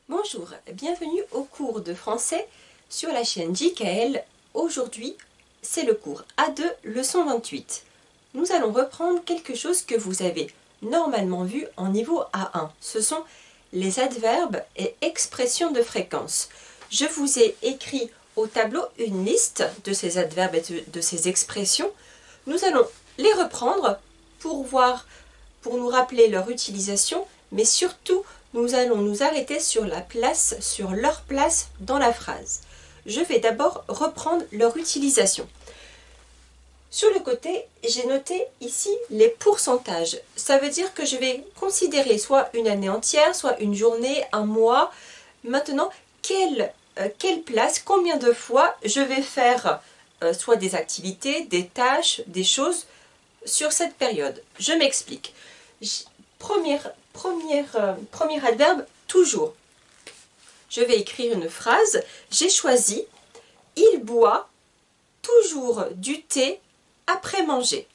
Bonjour, bienvenue au cours de français sur la chaîne JKL. Aujourd'hui, c'est le cours A2, leçon 28. Nous allons reprendre quelque chose que vous avez normalement vu en niveau A1. Ce sont les adverbes et expressions de fréquence. Je vous ai écrit au tableau une liste de ces adverbes et de ces expressions. Nous allons les reprendre pour nous rappeler leur utilisation, mais surtout nous allons nous arrêter sur leur place dans la phrase. Je vais d'abord reprendre leur utilisation. Sur le côté, j'ai noté ici les pourcentages. Ça veut dire que je vais considérer soit une année entière, soit une journée, un mois. Maintenant, quelle place, combien de fois je vais faire soit des activités, des tâches, des choses sur cette période. Je m'explique. Premier adverbe, toujours. Je vais écrire une phrase. J'ai choisi « Il boit toujours du thé après manger ».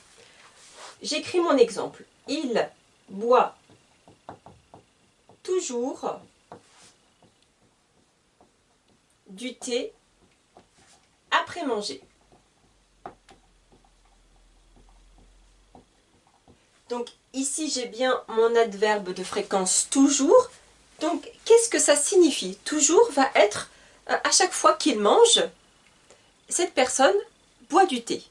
J'écris mon exemple. Il boit toujours du thé après manger. Donc ici j'ai bien mon adverbe de fréquence toujours. Donc qu'est-ce que ça signifie? Toujours va être à chaque fois qu'il mange, cette personne boit du thé.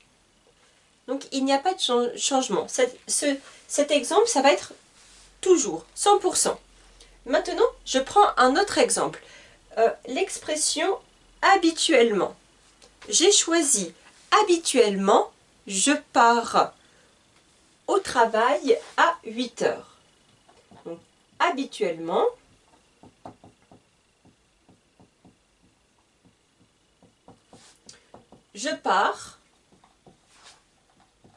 Donc il n'y a pas de changement. Cet exemple, ça va être toujours, 100%. Maintenant, je prends un autre exemple. L'expression habituellement. J'ai choisi habituellement, je pars au travail à 8 heures. Donc, habituellement, je pars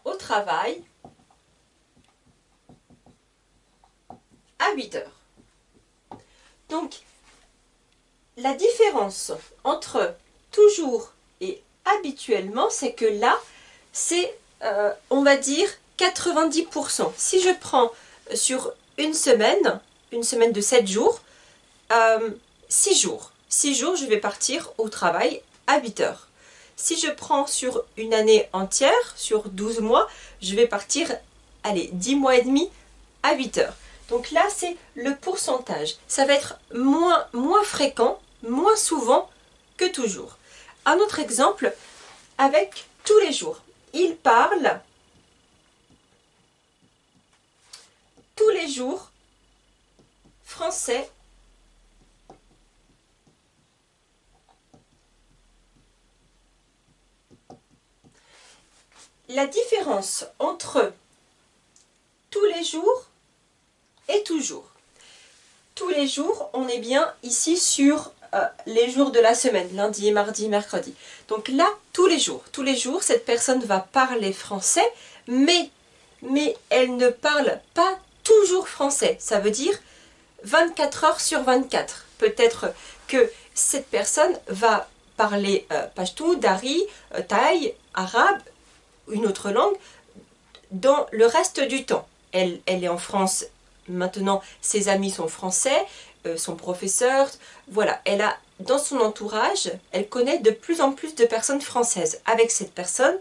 au travail à 8 heures. Donc, la différence entre toujours et habituellement, c'est que là, c'est, on va dire, 90%. Si je prends sur une semaine de 7 jours, 6 jours. 6 jours, je vais partir au travail à 8 heures. Si je prends sur une année entière, sur 12 mois, je vais partir, allez, 10 mois et demi à 8 heures. Donc là, c'est le pourcentage. Ça va être moins fréquent, moins souvent que toujours. Un autre exemple avec tous les jours. Il parle tous les jours français la différence entre tous les jours et toujours. Tous les jours, on est bien ici sur les jours de la semaine, lundi, mardi, mercredi. Donc là, tous les jours, cette personne va parler français, mais elle ne parle pas toujours français. Ça veut dire 24 heures sur 24. Peut-être que cette personne va parler pachtou, dari, thaï, arabe, une autre langue, dans le reste du temps. Elle est en France maintenant, ses amis sont français, son professeur, voilà, elle a dans son entourage, elle connaît de plus en plus de personnes françaises. Avec ces personnes,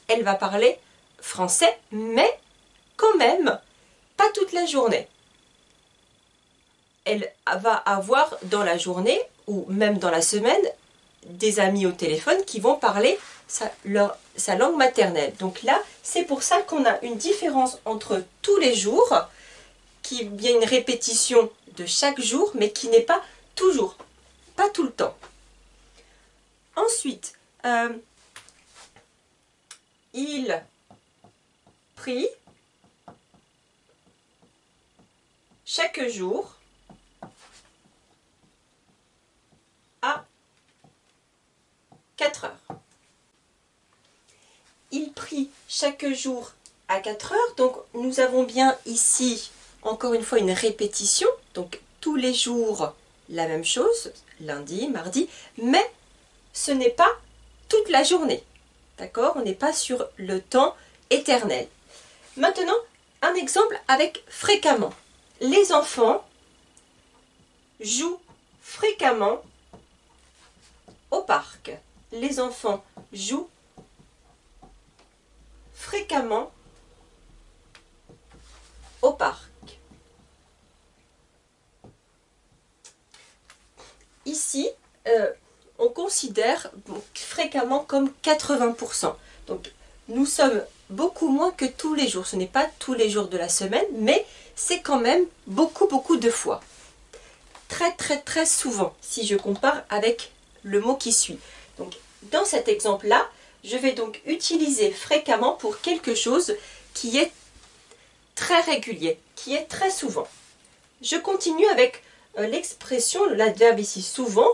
elle va parler français, mais quand même, pas toute la journée. Elle va avoir dans la journée, ou même dans la semaine, des amis au téléphone qui vont parler sa langue maternelle. Donc là, c'est pour ça qu'on a une différence entre tous les jours, qui vient une répétition de chaque jour, mais qui n'est pas toujours, pas tout le temps. Ensuite, il prie chaque jour à 4 heures. Il prie chaque jour à 4 heures, donc nous avons bien ici encore une fois une répétition, donc tous les jours la même chose, lundi, mardi, mais ce n'est pas toute la journée, d'accord? On n'est pas sur le temps éternel. Maintenant, un exemple avec fréquemment. Les enfants jouent fréquemment au parc. Les enfants jouent fréquemment au parc. Ici, on considère fréquemment comme 80%. Donc, nous sommes beaucoup moins que tous les jours. Ce n'est pas tous les jours de la semaine, mais c'est quand même beaucoup de fois. Très souvent, si je compare avec le mot qui suit. Donc, dans cet exemple-là, je vais donc utiliser fréquemment pour quelque chose qui est très régulier, qui est très souvent. Je continue avec l'expression, l'adverbe ici souvent,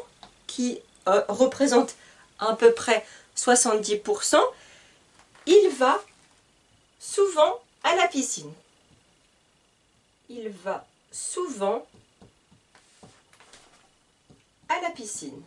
qui représente à peu près 70%. Il va souvent à la piscine. Il va souvent à la piscine.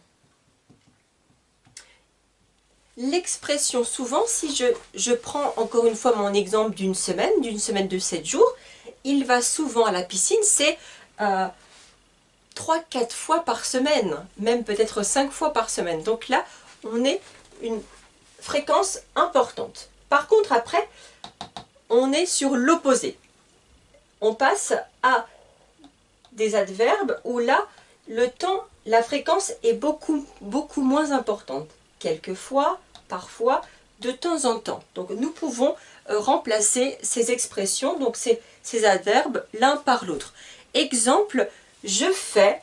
L'expression souvent, si je prends encore une fois mon exemple d'une semaine de 7 jours, il va souvent à la piscine, c'est 3-4 fois par semaine, même peut-être 5 fois par semaine. Donc là, on est une fréquence importante. Par contre, après, on est sur l'opposé. On passe à des adverbes où là, le temps, la fréquence est beaucoup moins importante. Quelquefois, parfois, de temps en temps. Donc nous pouvons remplacer ces expressions, donc ces adverbes, l'un par l'autre. Exemple, je fais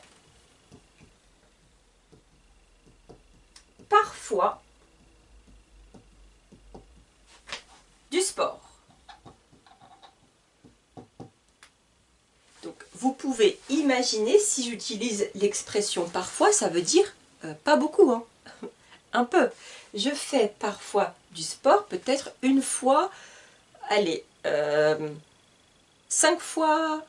parfois du sport. Donc vous pouvez imaginer, si j'utilise l'expression parfois, ça veut dire pas beaucoup, hein. Un peu. Je fais parfois du sport, peut-être une fois, allez, 5 fois,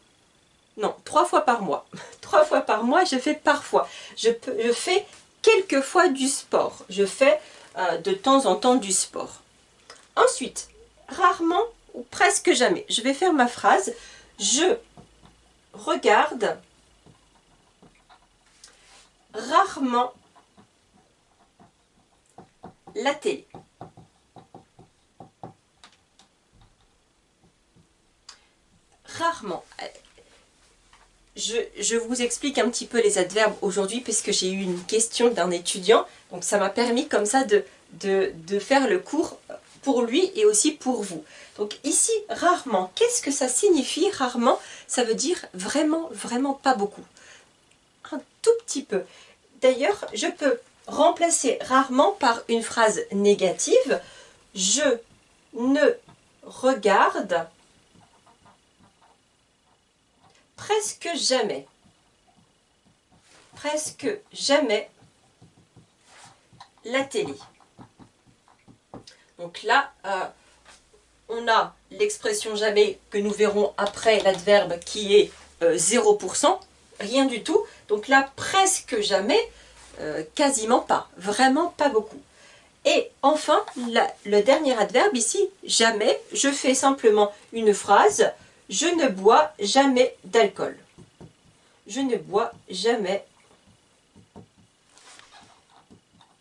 non, 3 fois par mois. 3 fois par mois, je fais parfois. Je fais quelques fois du sport. Je fais de temps en temps du sport. Ensuite, rarement ou presque jamais, je vais faire ma phrase. Je regarde rarement la télé. Rarement. Je vous explique un petit peu les adverbes aujourd'hui puisque j'ai eu une question d'un étudiant. Donc ça m'a permis comme ça de faire le cours pour lui et aussi pour vous. Donc ici, rarement, qu'est-ce que ça signifie rarement? Ça veut dire vraiment pas beaucoup. Un tout petit peu. D'ailleurs, je peux remplacer rarement par une phrase négative. Je ne regarde presque jamais la télé. Donc là, on a l'expression jamais que nous verrons après l'adverbe qui est 0%, rien du tout. Donc là, presque jamais, quasiment pas, vraiment pas beaucoup. Et enfin, le dernier adverbe ici, jamais, je fais simplement une phrase, je ne bois jamais d'alcool. Je ne bois jamais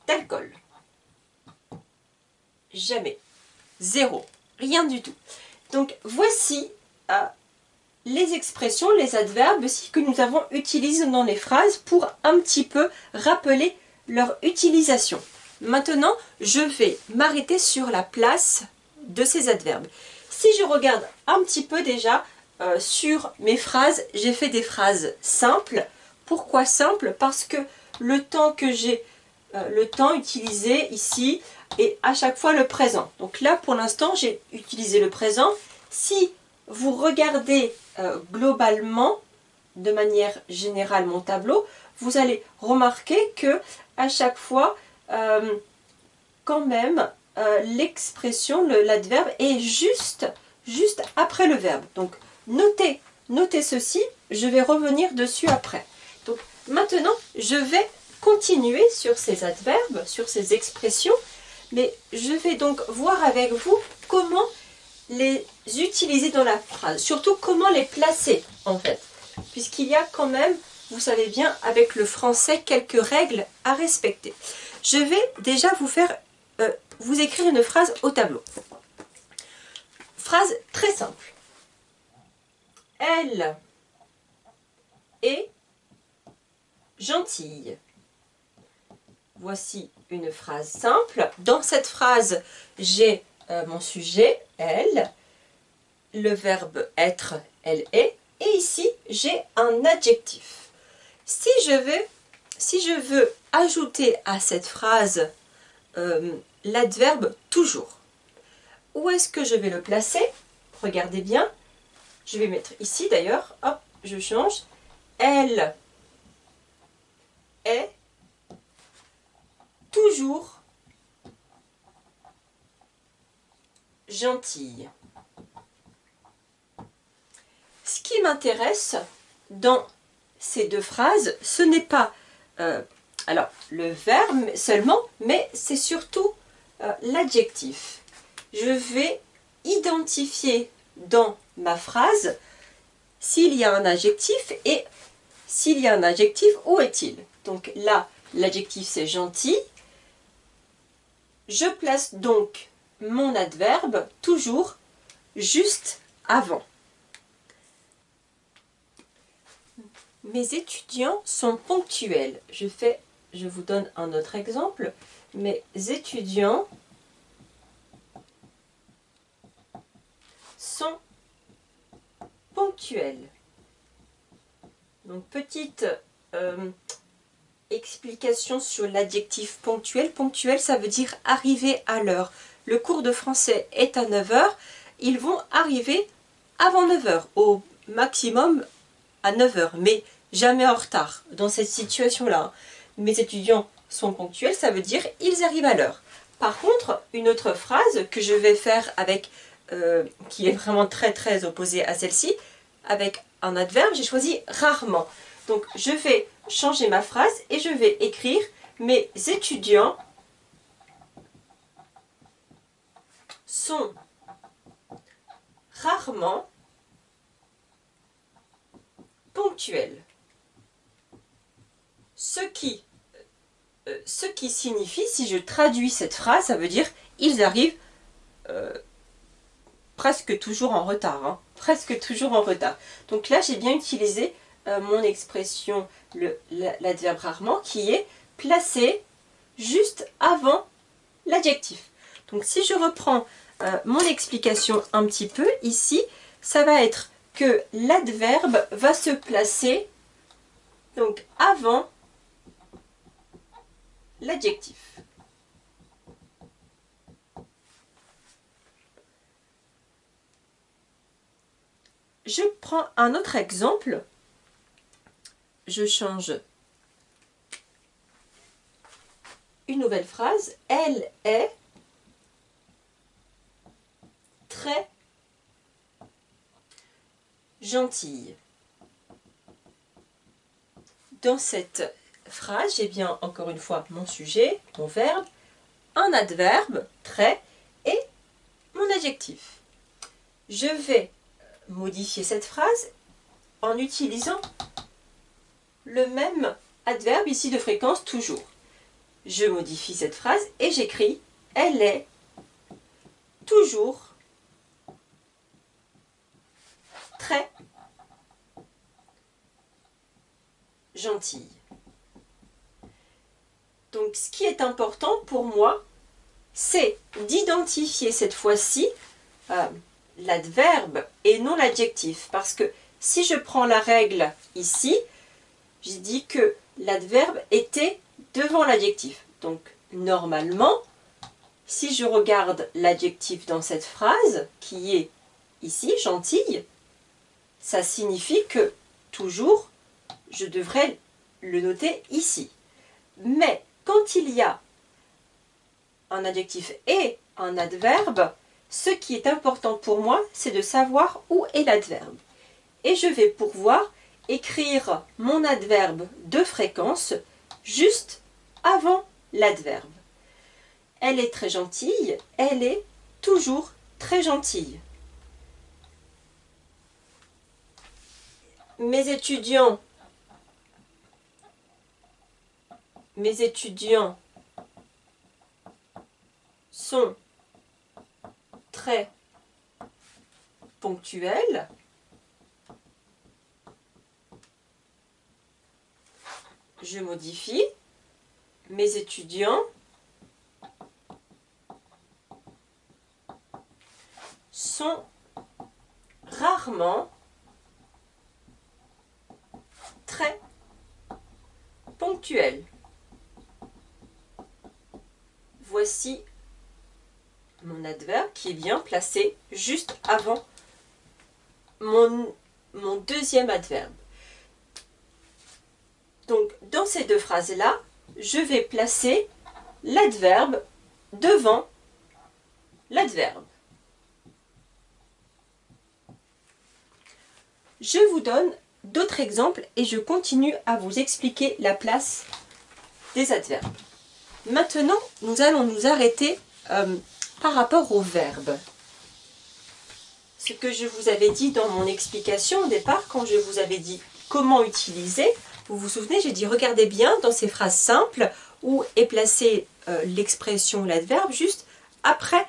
d'alcool. Jamais. Zéro. Rien du tout. Donc voici les expressions, les adverbes aussi que nous avons utilisés dans les phrases pour un petit peu rappeler leur utilisation. Maintenant, je vais m'arrêter sur la place de ces adverbes. Si je regarde un petit peu déjà sur mes phrases, j'ai fait des phrases simples. Pourquoi simples? Parce que le temps que j'ai, le temps utilisé ici est à chaque fois le présent. Donc là, pour l'instant, j'ai utilisé le présent. Si vous regardez globalement, de manière générale, mon tableau, vous allez remarquer que à chaque fois, quand même, l'expression, l'adverbe est juste après le verbe. Donc, notez ceci, je vais revenir dessus après. Donc, maintenant, je vais continuer sur ces adverbes, sur ces expressions, mais je vais donc voir avec vous comment les utiliser dans la phrase, surtout comment les placer en fait, puisqu'il y a quand même vous savez bien, avec le français, quelques règles à respecter. Je vais déjà vous écrire une phrase au tableau. Phrase très simple. Elle est gentille. Voici une phrase simple. Dans cette phrase, j'ai mon sujet, elle, le verbe être, elle est, et ici, j'ai un adjectif. Si je veux ajouter à cette phrase l'adverbe toujours, où est-ce que je vais le placer? Regardez bien. Je vais mettre ici d'ailleurs. Hop, je change. Elle est toujours gentille. Ce qui m'intéresse dans ces deux phrases, ce n'est pas alors le verbe seulement, mais c'est surtout l'adjectif. Je vais identifier dans ma phrase s'il y a un adjectif et s'il y a un adjectif, où est-il? Donc là, l'adjectif c'est gentil. Je place donc mon adverbe toujours juste avant. Mes étudiants sont ponctuels. Je vous donne un autre exemple. Mes étudiants sont ponctuels. Donc petite explication sur l'adjectif ponctuel. Ponctuel, ça veut dire arriver à l'heure. Le cours de français est à 9 h. Ils vont arriver avant 9 h, au maximum à 9 h, mais jamais en retard dans cette situation-là. Mes étudiants sont ponctuels, ça veut dire ils arrivent à l'heure. Par contre, une autre phrase que je vais faire avec, qui est vraiment très opposée à celle-ci, avec un adverbe, j'ai choisi rarement. Donc je vais changer ma phrase et je vais écrire mes étudiants sont rarement ponctuels. Ce qui signifie, si je traduis cette phrase, ça veut dire ils arrivent presque toujours en retard. Hein, presque toujours en retard. Donc là, j'ai bien utilisé mon expression, l'adverbe rarement, qui est placé juste avant l'adjectif. Donc si je reprends mon explication un petit peu, ici, ça va être que l'adverbe va se placer donc avant l'adjectif. Je prends un autre exemple. Je change une nouvelle phrase. Elle est très gentille. Dans cette phrase, j'ai bien encore une fois mon sujet, mon verbe, un adverbe, très, et mon adjectif. Je vais modifier cette phrase en utilisant le même adverbe ici de fréquence toujours. Je modifie cette phrase et j'écris « Elle est toujours très gentille ». Donc ce qui est important pour moi, c'est d'identifier cette fois-ci l'adverbe et non l'adjectif. Parce que si je prends la règle ici, j'ai dit que l'adverbe était devant l'adjectif. Donc normalement, si je regarde l'adjectif dans cette phrase, qui est ici, gentille, ça signifie que toujours, je devrais le noter ici. Mais quand il y a un adjectif et un adverbe, ce qui est important pour moi, c'est de savoir où est l'adverbe. Et je vais pouvoir écrire mon adverbe de fréquence juste avant l'adverbe. Elle est très gentille, elle est toujours très gentille. Mes étudiants Mes étudiants sont très ponctuels. Je modifie. Mes étudiants sont rarement très ponctuels. Voici mon adverbe qui est bien placé juste avant mon deuxième adverbe. Donc, dans ces deux phrases-là, je vais placer l'adverbe devant l'adverbe. Je vous donne d'autres exemples et je continue à vous expliquer la place des adverbes. Maintenant, nous allons nous arrêter par rapport au verbe. Ce que je vous avais dit dans mon explication au départ, quand je vous avais dit comment utiliser, vous vous souvenez, j'ai dit regardez bien dans ces phrases simples où est placée l'expression, l'adverbe, juste après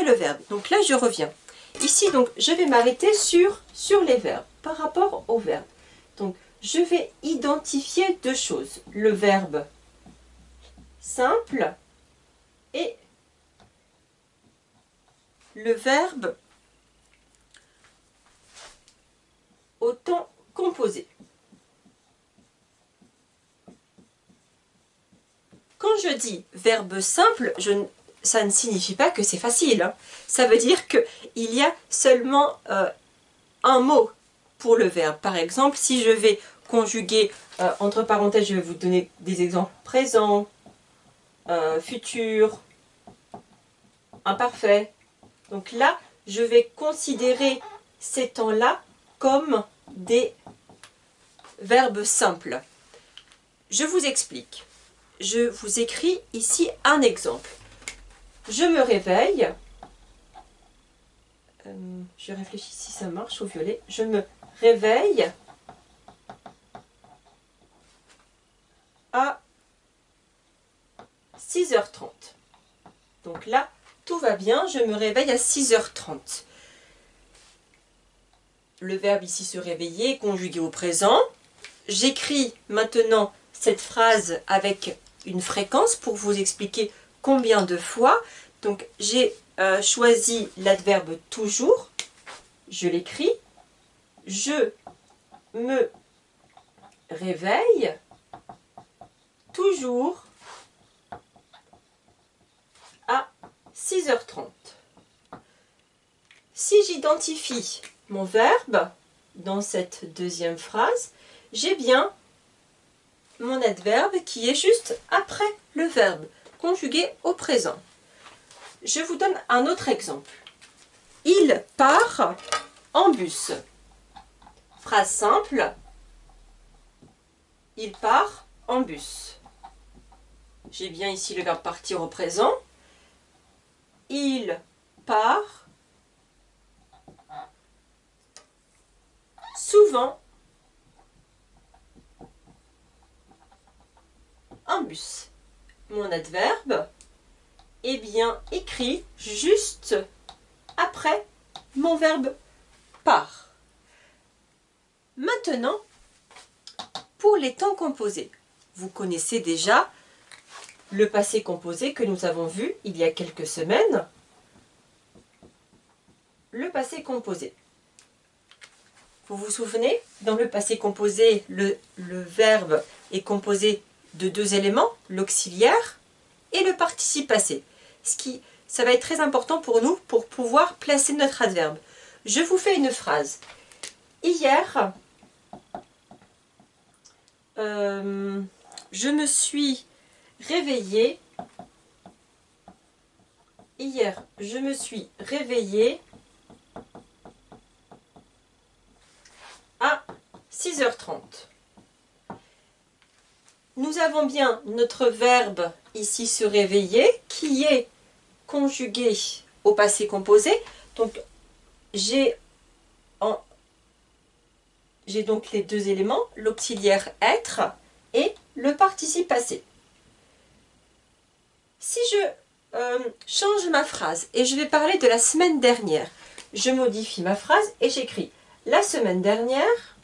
le verbe. Donc là, je reviens. Ici, donc, je vais m'arrêter sur les verbes, par rapport au verbe. Donc, je vais identifier deux choses. Le verbe simple et le verbe au temps composé. Quand je dis verbe simple, ça ne signifie pas que c'est facile. Hein. Ça veut dire qu'il y a seulement un mot pour le verbe. Par exemple, si je vais conjuguer, entre parenthèses, je vais vous donner des exemples présent, futur, imparfait. Donc là, je vais considérer ces temps-là comme des verbes simples. Je vous explique. Je vous écris ici un exemple. Je me réveille. Je réfléchis si ça marche au violet. Je me réveille à 6h30. Donc là, tout va bien. Je me réveille à 6h30. Le verbe ici se réveiller est conjugué au présent. J'écris maintenant cette phrase avec une fréquence pour vous expliquer combien de fois. Donc j'ai choisi l'adverbe toujours. Je l'écris. Je me réveille toujours à 6h30. Si j'identifie mon verbe dans cette deuxième phrase, j'ai bien mon adverbe qui est juste après le verbe, conjugué au présent. Je vous donne un autre exemple. Il part en bus. Phrase simple. Il part en bus. J'ai bien ici le verbe partir au présent. Il part souvent en bus. Mon adverbe est bien écrit juste après mon verbe part. Maintenant, pour les temps composés, vous connaissez déjà le passé composé que nous avons vu il y a quelques semaines. Le passé composé. Vous vous souvenez, dans le passé composé, le verbe est composé de deux éléments, l'auxiliaire et le participe passé. Ça va être très important pour nous pour pouvoir placer notre adverbe. Je vous fais une phrase. Hier, je me suis réveillée. Hier, je me suis réveillée à 6h30. Nous avons bien notre verbe ici se réveiller qui est conjugué au passé composé. Donc j'ai donc les deux éléments, l'auxiliaire être et le participe passé. Si je change ma phrase et je vais parler de la semaine dernière, je modifie ma phrase et j'écris la semaine dernière.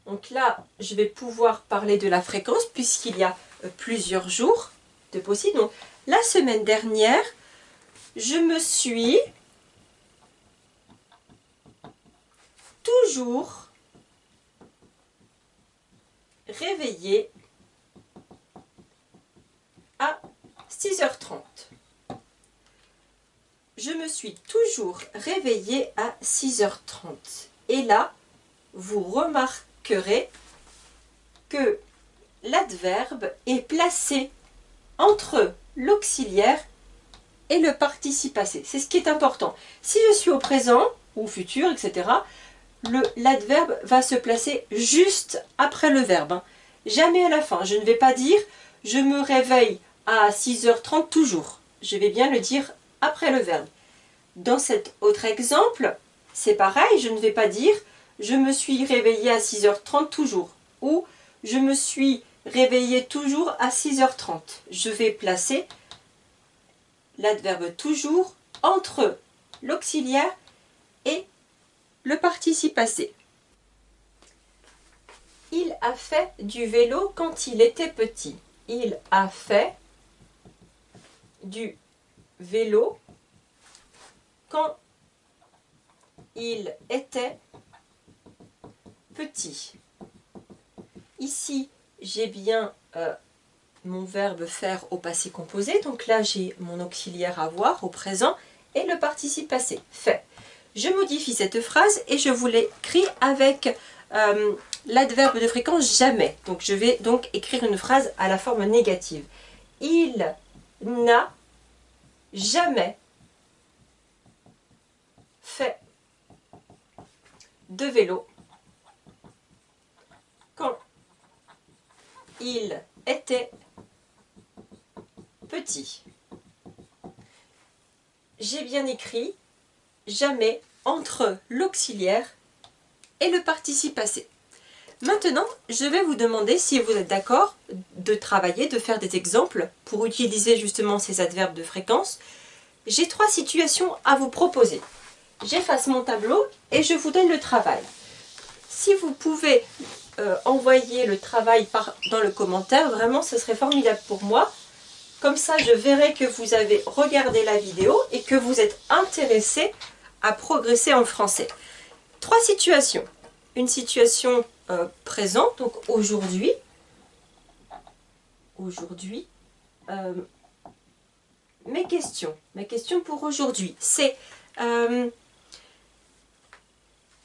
Donc là, je vais pouvoir parler de la fréquence puisqu'il y a plusieurs jours de possible. Donc la semaine dernière, je me suis toujours réveillée à 6h30. Je me suis toujours réveillée à 6h30. Et là, vous remarquerez que l'adverbe est placé entre l'auxiliaire et le participe passé. C'est ce qui est important. Si je suis au présent ou au futur, etc., l'adverbe va se placer juste après le verbe. Jamais à la fin. Je ne vais pas dire « je me réveille à 6h30 toujours ». Je vais bien le dire après le verbe. Dans cet autre exemple, c'est pareil. Je ne vais pas dire « je me suis réveillée à 6h30 toujours » ou « je me suis réveillée toujours à 6h30 ». Je vais placer l'adverbe toujours entre l'auxiliaire et le participe passé. Il a fait du vélo quand il était petit. Il a fait du vélo quand il était petit. Ici, j'ai bien mon verbe faire au passé composé. Donc là, j'ai mon auxiliaire avoir au présent et le participe passé, fait. Je modifie cette phrase et je vous l'écris avec l'adverbe de fréquence jamais. Donc je vais donc écrire une phrase à la forme négative. Il n'a jamais fait de vélo quand il était petit. J'ai bien écrit jamais entre l'auxiliaire et le participe passé. Maintenant, je vais vous demander si vous êtes d'accord de travailler, de faire des exemples pour utiliser justement ces adverbes de fréquence. J'ai 3 situations à vous proposer. J'efface mon tableau et je vous donne le travail. Si vous pouvez envoyer le travail dans le commentaire, vraiment ce serait formidable pour moi. Comme ça, je verrai que vous avez regardé la vidéo et que vous êtes intéressé à progresser en français. 3 situations. Une situation présente, donc aujourd'hui. Mes questions pour aujourd'hui, c'est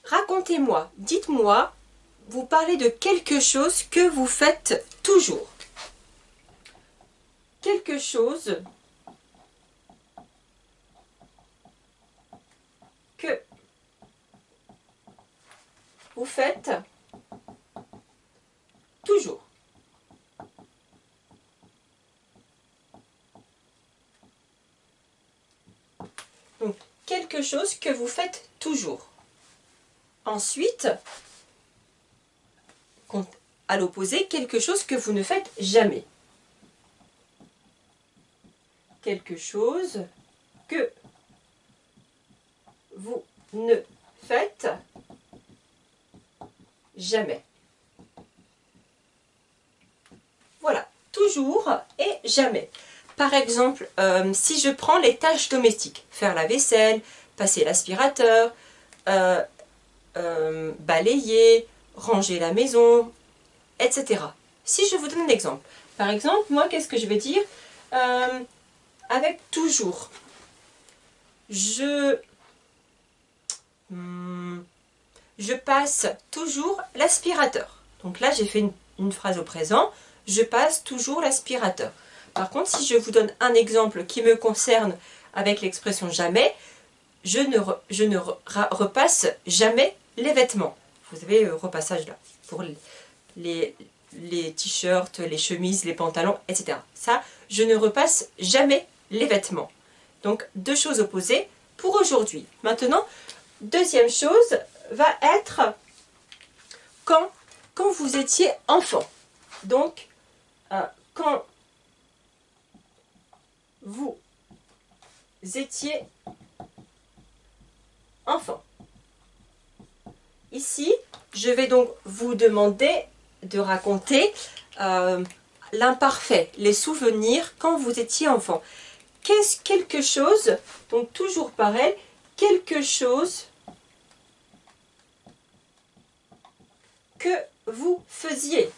racontez-moi, dites-moi, vous parlez de quelque chose que vous faites toujours. Quelque chose que vous faites toujours. Donc, quelque chose que vous faites toujours. Ensuite, à l'opposé, quelque chose que vous ne faites jamais. Quelque chose que vous ne faites jamais. Voilà, toujours et jamais. Par exemple, si je prends les tâches domestiques, faire la vaisselle, passer l'aspirateur, balayer, ranger la maison, etc. Si je vous donne un exemple. Par exemple, moi, qu'est-ce que je vais dire avec toujours? Je passe toujours l'aspirateur. Donc là, j'ai fait une phrase au présent. Je passe toujours l'aspirateur. Par contre, si je vous donne un exemple qui me concerne avec l'expression jamais, je ne repasse jamais les vêtements. Vous avez le repassage là, pour les t-shirts, les chemises, les pantalons, etc. Ça, je ne repasse jamais les vêtements. Donc, 2 choses opposées pour aujourd'hui. Maintenant, deuxième chose va être quand quand vous étiez enfant. Donc, quand vous étiez enfant. Ici, je vais donc vous demander de raconter l'imparfait, les souvenirs quand vous étiez enfant. Qu'est-ce quelque chose, donc toujours pareil, quelque chose que vous faisiez.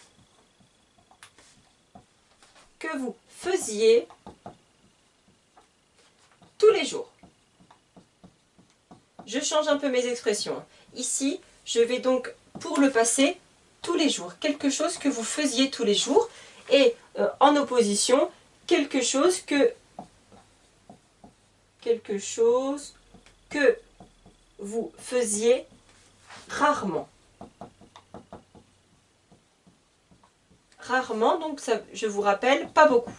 Que vous faisiez tous les jours. Je change un peu mes expressions. Ici, je vais donc, pour le passé, tous les jours. Quelque chose que vous faisiez tous les jours. Et en opposition, quelque chose que vous faisiez rarement. Rarement, donc ça, je vous rappelle, pas beaucoup.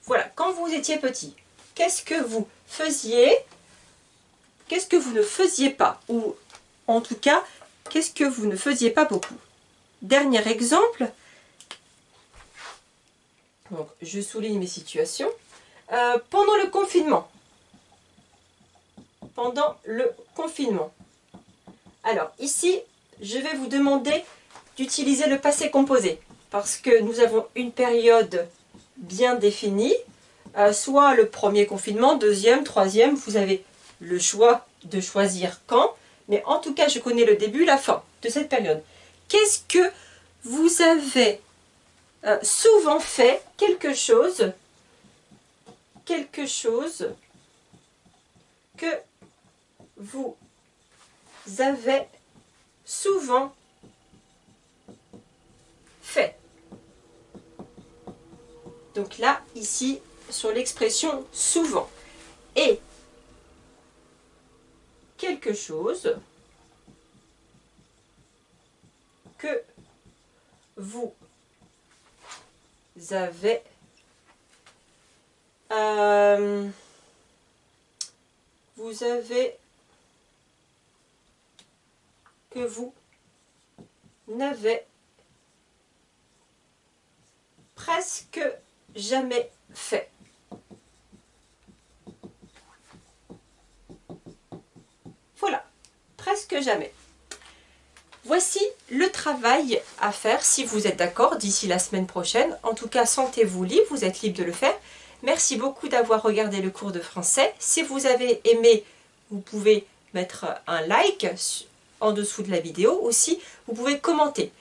Voilà, quand vous étiez petit, qu'est-ce que vous faisiez? Qu'est-ce que vous ne faisiez pas? Ou en tout cas, qu'est-ce que vous ne faisiez pas beaucoup? Dernier exemple. Donc, je souligne mes situations. Pendant le confinement. Pendant le confinement. Alors, ici, je vais vous demander d'utiliser le passé composé. Parce que nous avons une période bien définie. Soit le premier confinement, deuxième, troisième. Vous avez le choix de choisir quand. Mais en tout cas, je connais le début, la fin de cette période. Qu'est-ce que vous avez souvent fait quelque chose que vous avez souvent fait. Donc là, ici, sur l'expression souvent. Et quelque chose que vous avez que vous n'avez presque jamais fait. Voilà, presque jamais. Voici le travail à faire si vous êtes d'accord d'ici la semaine prochaine. En tout cas, sentez-vous libre, vous êtes libre de le faire. Merci beaucoup d'avoir regardé le cours de français. Si vous avez aimé, vous pouvez mettre un like en dessous de la vidéo. Aussi, vous pouvez commenter.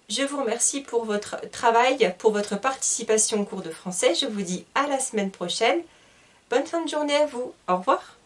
Je vous remercie pour votre travail, pour votre participation au cours de français. Je vous dis à la semaine prochaine. Bonne fin de journée à vous. Au revoir.